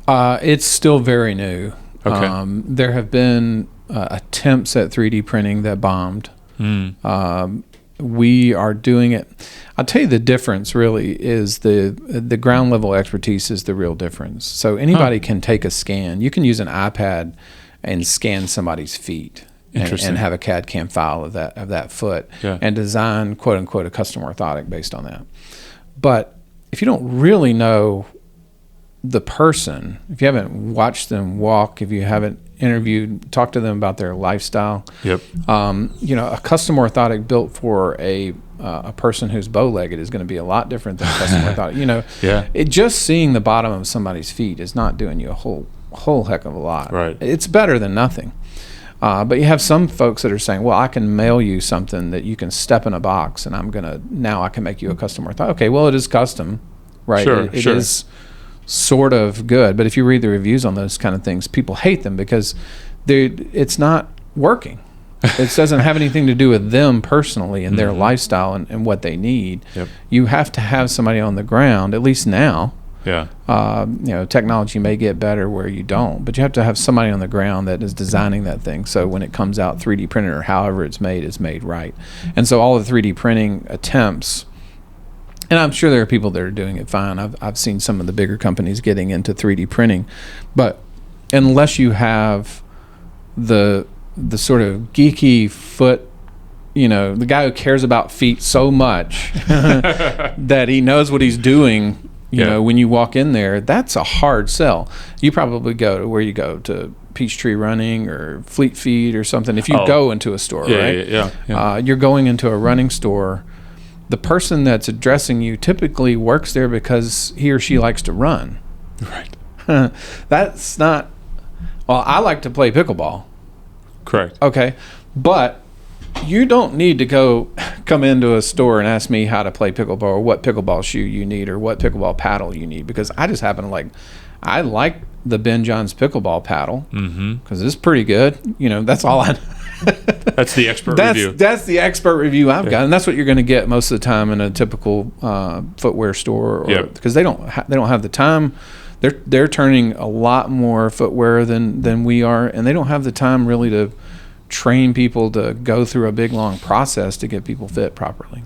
It's still very new. Okay. There have been attempts at 3D printing that bombed. We are doing it. I'll tell you the difference really is the ground level expertise is the real difference. So anybody can take a scan. You can use an iPad and scan somebody's feet and have a CAD CAM file of that foot and design quote unquote a custom orthotic based on that. But if you don't really know the person, if you haven't watched them walk, if you haven't interviewed, talked to them about their lifestyle, a custom orthotic built for a person who's bow-legged is going to be a lot different than a custom orthotic. It just seeing the bottom of somebody's feet is not doing you a whole heck of a lot. Right. It's better than nothing. But you have some folks that are saying, well, I can mail you something that you can step in a box and now I can make you a custom orthotic. Okay, well, it is custom, right? It is sort of good. But if you read the reviews on those kind of things, people hate them because it's not working. It doesn't have anything to do with them personally and their lifestyle and what they need. You have to have somebody on the ground, at least now. Technology may get better where you don't, but you have to have somebody on the ground that is designing that thing. So when it comes out 3D printed or however it's made right. And so all the 3D printing attempts, and I'm sure there are people that are doing it fine. I've seen some of the bigger companies getting into 3D printing, but unless you have the sort of geeky foot, the guy who cares about feet so much that he knows what he's doing, when you walk in there, that's a hard sell. You probably go to where you go to Peachtree Running or Fleet Feet or something. If you go into a store, right? You're going into a running store. The person that's addressing you typically works there because he or she likes to run. Right. That's not. Well, I like to play pickleball. Correct. Okay, but you don't need to come into a store and ask me how to play pickleball or what pickleball shoe you need or what pickleball paddle you need, because I just happen to I like the Ben Johns pickleball paddle because it's pretty good. That's all I. That's the expert review. That's the expert review I've got, and that's what you're going to get most of the time in a typical footwear store, because they don't have the time. They're turning a lot more footwear than we are, and they don't have the time really to train people to go through a big long process to get people fit properly.